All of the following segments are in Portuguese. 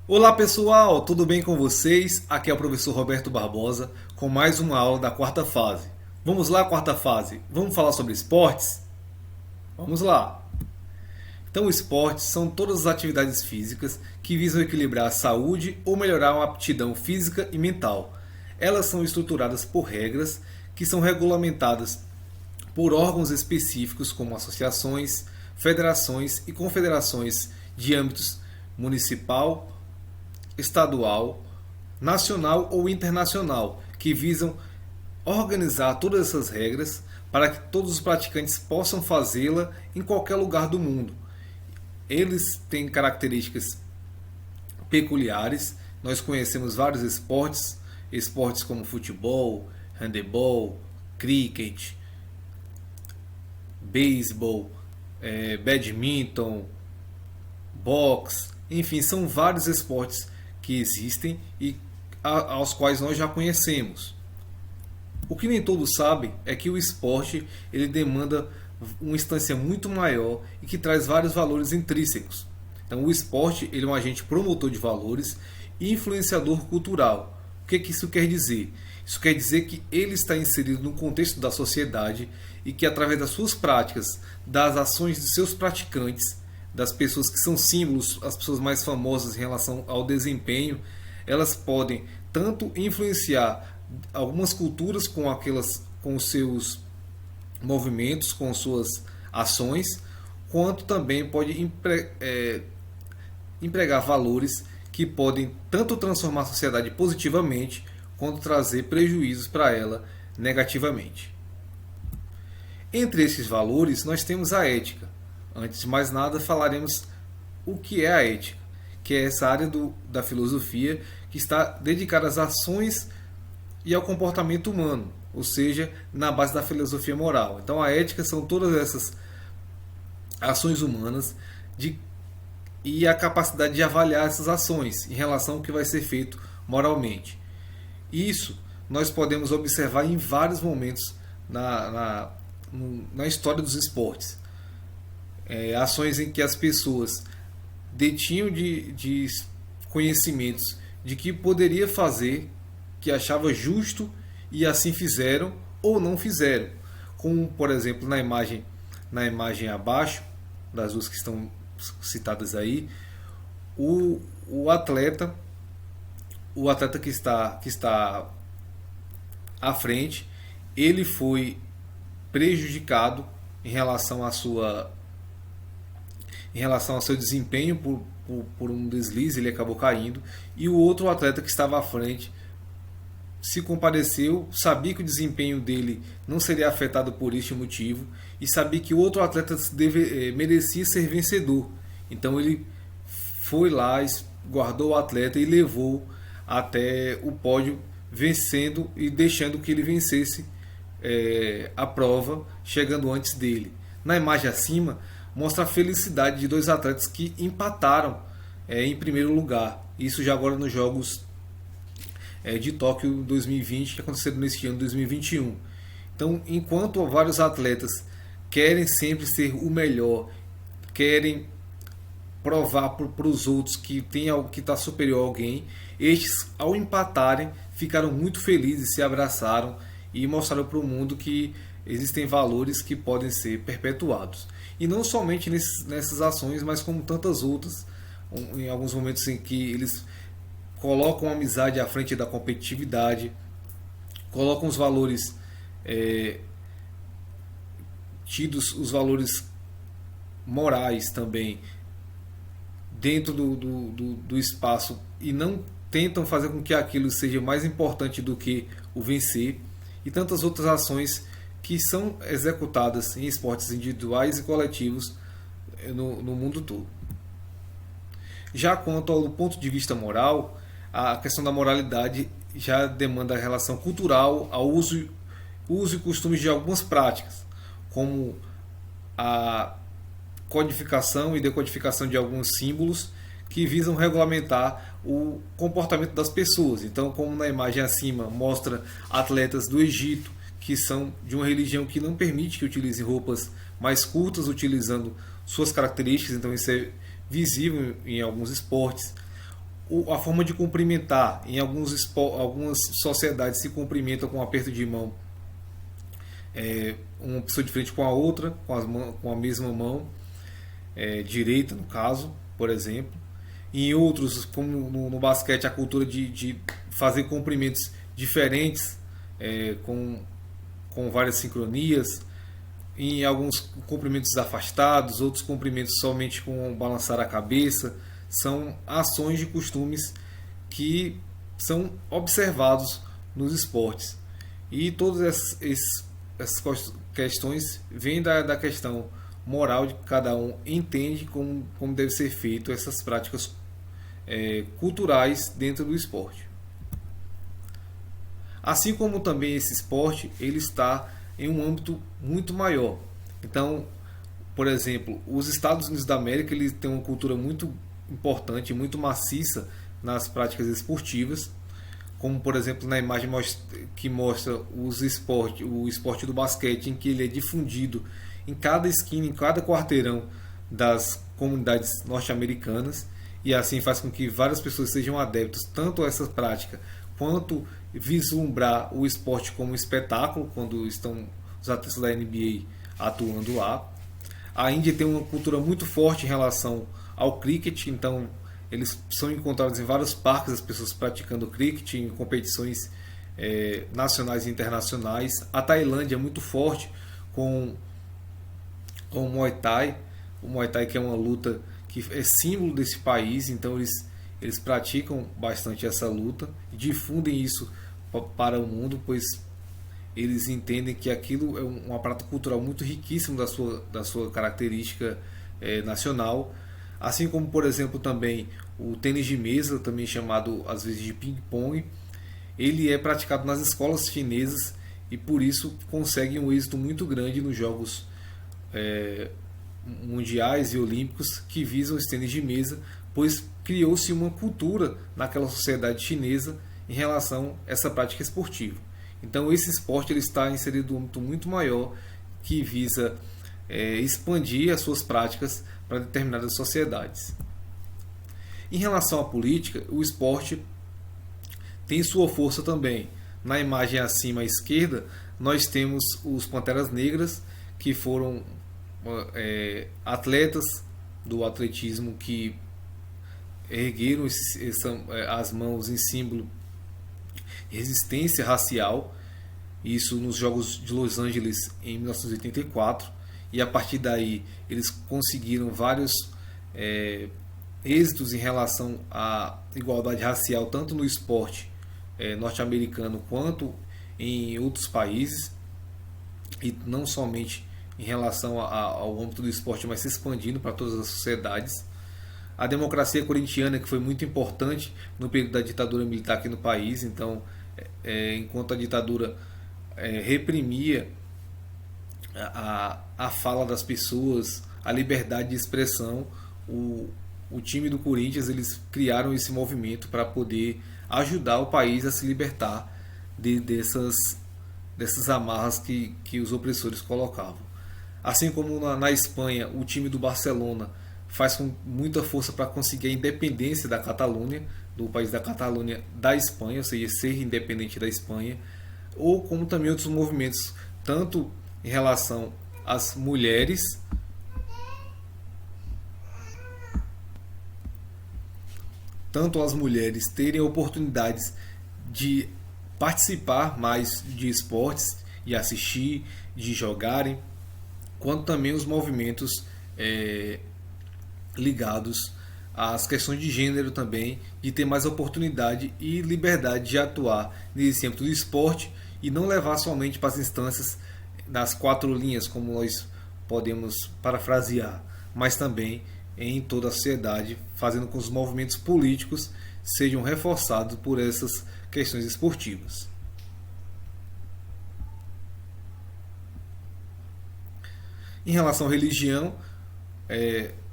Olá pessoal, tudo bem com vocês? Aqui é o professor Roberto Barbosa com mais uma aula da quarta fase. Vamos lá, quarta fase. Vamos falar sobre esportes? Vamos lá. Então, esportes são todas as atividades físicas que visam equilibrar a saúde ou melhorar uma aptidão física e mental. Elas são estruturadas por regras que são regulamentadas por órgãos específicos como associações, federações e confederações de âmbitos municipal, estadual, nacional ou internacional, que visam organizar todas essas regras para que todos os praticantes possam fazê-la em qualquer lugar do mundo. Eles têm características peculiares. Nós conhecemos vários esportes, esportes como futebol, handebol, cricket, beisebol, badminton, boxe, enfim, são vários esportes que existem e aos quais nós já conhecemos. O que nem todos sabem é que o esporte ele demanda uma instância muito maior e que traz vários valores intrínsecos. Então, o esporte ele é um agente promotor de valores e influenciador cultural. O que isso quer dizer? Isso quer dizer que ele está inserido no contexto da sociedade e que, através das suas práticas, das ações de seus praticantes, das pessoas que são símbolos, as pessoas mais famosas em relação ao desempenho, elas podem tanto influenciar algumas culturas com os seus movimentos, com suas ações, quanto também pode empregar valores que podem tanto transformar a sociedade positivamente, quanto trazer prejuízos para ela negativamente. Entre esses valores, nós temos a ética. Antes de mais nada, falaremos o que é a ética, que é essa área da filosofia que está dedicada às ações e ao comportamento humano, ou seja, na base da filosofia moral. Então, a ética são todas essas ações humanas e a capacidade de avaliar essas ações em relação ao que vai ser feito moralmente. Isso nós podemos observar em vários momentos na história dos esportes. Ações em que as pessoas detinham de conhecimentos de que poderia fazer, que achava justo e assim fizeram ou não fizeram. Como, por exemplo, na imagem abaixo, das duas que estão citadas aí, o atleta que está à frente, ele foi prejudicado em relação ao seu desempenho por um deslize, ele acabou caindo, e o outro atleta que estava à frente se compadeceu, sabia que o desempenho dele não seria afetado por este motivo e sabia que o outro atleta merecia ser vencedor. Então ele foi lá, guardou o atleta e levou até o pódio, vencendo e deixando que ele vencesse a prova, chegando antes dele. Na imagem acima, mostra a felicidade de dois atletas que empataram em primeiro lugar. Isso já agora nos Jogos de Tóquio 2020, que aconteceram neste ano 2021. Então, enquanto vários atletas querem sempre ser o melhor, querem provar para os outros que tem algo que está superior a alguém, estes, ao empatarem, ficaram muito felizes, se abraçaram e mostraram para o mundo que existem valores que podem ser perpetuados. E não somente nessas ações, mas como tantas outras, em alguns momentos em que eles colocam a amizade à frente da competitividade, colocam os valores os valores morais também dentro do espaço e não tentam fazer com que aquilo seja mais importante do que o vencer, e tantas outras ações que são executadas em esportes individuais e coletivos no mundo todo. Já quanto ao ponto de vista moral, a questão da moralidade já demanda a relação cultural ao uso e costumes de algumas práticas, como a codificação e decodificação de alguns símbolos que visam regulamentar o comportamento das pessoas. Então, como na imagem acima mostra atletas do Egito que são de uma religião que não permite que utilizem roupas mais curtas, utilizando suas características, então isso é visível em alguns esportes. a forma de cumprimentar. Em algumas sociedades se cumprimentam com um aperto de mão, uma pessoa de frente com a outra, com a mesma mão, direita no caso, por exemplo. E em outros, como no basquete, a cultura de fazer cumprimentos diferentes, com várias sincronias. Em alguns cumprimentos afastados, outros cumprimentos somente com balançar a cabeça. São ações de costumes que são observados nos esportes. E todas essas questões vêm da questão moral de que cada um entende como deve ser feito essas práticas culturais dentro do esporte. Assim como também esse esporte, ele está em um âmbito muito maior. Então, por exemplo, os Estados Unidos da América, eles têm uma cultura muito importante, muito maciça nas práticas esportivas, como por exemplo na imagem que mostra o esporte do basquete, em que ele é difundido em cada esquina, em cada quarteirão das comunidades norte-americanas, e assim faz com que várias pessoas sejam adeptos tanto a essa prática quanto vislumbrar o esporte como espetáculo quando estão os atletas da NBA atuando lá. A Índia tem uma cultura muito forte em relação ao cricket, então eles são encontrados em vários parques as pessoas praticando cricket em competições nacionais e internacionais. A Tailândia é muito forte com o Muay Thai, que é uma luta que é símbolo desse país, então eles praticam bastante essa luta e difundem isso para o mundo, pois eles entendem que aquilo é um aparato cultural muito riquíssimo da sua característica nacional. Assim como, por exemplo, também o tênis de mesa, também chamado às vezes de ping-pong, ele é praticado nas escolas chinesas e por isso consegue um êxito muito grande nos jogos mundiais e olímpicos que visam esse tênis de mesa, pois criou-se uma cultura naquela sociedade chinesa em relação a essa prática esportiva. Então esse esporte ele está inserido em um âmbito muito maior que visa expandir as suas práticas para determinadas sociedades. Em relação à política, o esporte tem sua força também. Na imagem acima à esquerda, nós temos os Panteras Negras, que foram atletas do atletismo que ergueram as mãos em símbolo de resistência racial, isso nos Jogos de Los Angeles em 1984, e a partir daí eles conseguiram vários êxitos em relação à igualdade racial, tanto no esporte norte-americano quanto em outros países, e não somente em relação ao âmbito do esporte, mas se expandindo para todas as sociedades. A democracia corintiana, que foi muito importante no período da ditadura militar aqui no país, então enquanto a ditadura reprimia a fala das pessoas, a liberdade de expressão, o time do Corinthians eles criaram esse movimento para poder ajudar o país a se libertar dessas amarras que os opressores colocavam. Assim como na Espanha, o time do Barcelona faz com muita força para conseguir a independência da Catalunha, do país da Catalunha, da Espanha, ou seja, ser independente da Espanha, ou como também outros movimentos, tanto em relação às mulheres, terem oportunidades de participar mais de esportes, de assistir, de jogarem, quanto também os movimentos ligados às questões de gênero também, de ter mais oportunidade e liberdade de atuar nesse âmbito do esporte e não levar somente para as instâncias das 4 linhas, como nós podemos parafrasear, mas também em toda a sociedade, fazendo com que os movimentos políticos sejam reforçados por essas questões esportivas. Em relação à religião,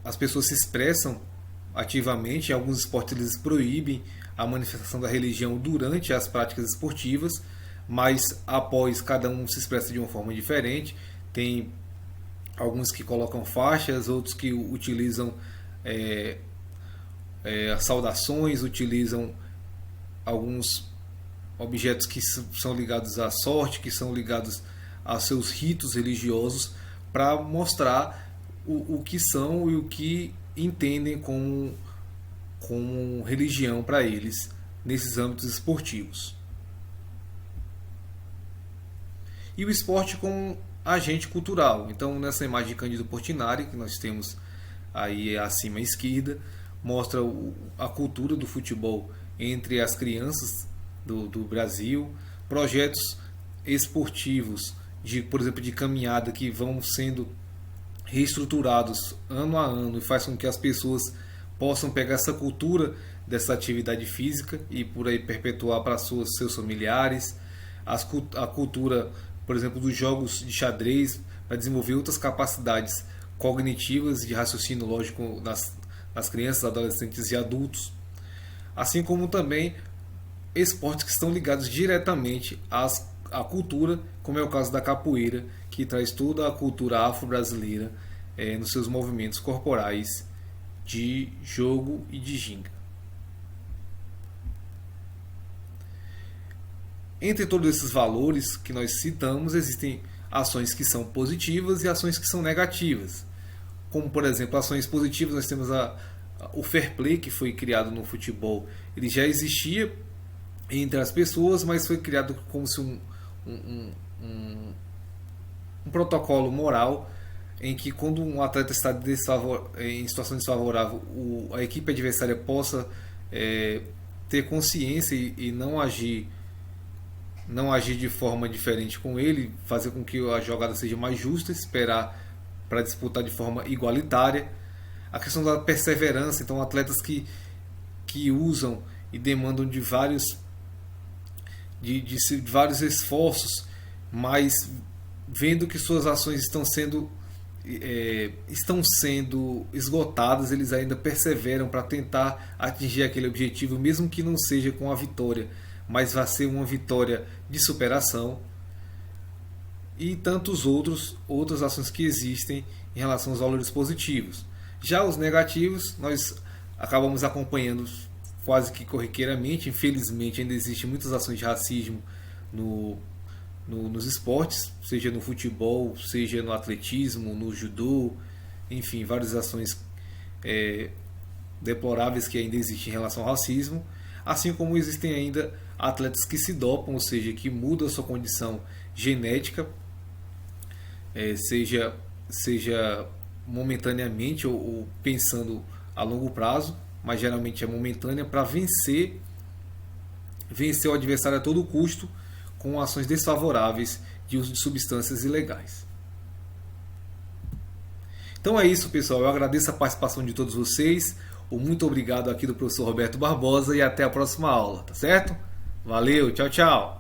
as pessoas se expressam ativamente. Em alguns esportes eles proíbem a manifestação da religião durante as práticas esportivas, mas após cada um se expressa de uma forma diferente. Tem alguns que colocam faixas, outros que utilizam saudações, utilizam alguns objetos que são ligados à sorte, que são ligados a seus ritos religiosos, para mostrar o que são e o que entendem como religião para eles nesses âmbitos esportivos. E o esporte como agente cultural. Então, nessa imagem de Cândido Portinari, que nós temos aí acima à esquerda, mostra a cultura do futebol entre as crianças do Brasil, projetos esportivos, por exemplo, de caminhada, que vão sendo reestruturados ano a ano e faz com que as pessoas possam pegar essa cultura dessa atividade física e por aí perpetuar para seus familiares, a cultura, por exemplo, dos jogos de xadrez, para desenvolver outras capacidades cognitivas de raciocínio lógico nas crianças, adolescentes e adultos, assim como também esportes que estão ligados diretamente à cultura, como é o caso da capoeira, que traz toda a cultura afro-brasileira nos seus movimentos corporais de jogo e de ginga. Entre todos esses valores que nós citamos, existem ações que são positivas e ações que são negativas. Como, por exemplo, ações positivas, nós temos o fair play, que foi criado no futebol. Ele já existia entre as pessoas, mas foi criado como se um protocolo moral em que, quando um atleta está em situação desfavorável, a equipe adversária possa ter consciência e não agir de forma diferente com ele, fazer com que a jogada seja mais justa, esperar para disputar de forma igualitária. A questão da perseverança, então atletas que usam e demandam de vários esforços, mas vendo que suas ações estão sendo esgotadas, eles ainda perseveram para tentar atingir aquele objetivo, mesmo que não seja com a vitória, mas vai ser uma vitória de superação. E tantos outras ações que existem em relação aos valores positivos. Já os negativos, nós acabamos acompanhando quase que corriqueiramente. Infelizmente, ainda existem muitas ações de racismo nos esportes, seja no futebol, seja no atletismo, no judô, enfim, várias ações deploráveis que ainda existem em relação ao racismo, assim como existem ainda atletas que se dopam, ou seja, que mudam a sua condição genética, seja momentaneamente ou pensando a longo prazo, mas geralmente é momentânea, para vencer o adversário a todo custo com ações desfavoráveis de uso de substâncias ilegais. Então é isso, pessoal. Eu agradeço a participação de todos vocês. Muito obrigado aqui do professor Roberto Barbosa e até a próxima aula, tá certo? Valeu, tchau, tchau!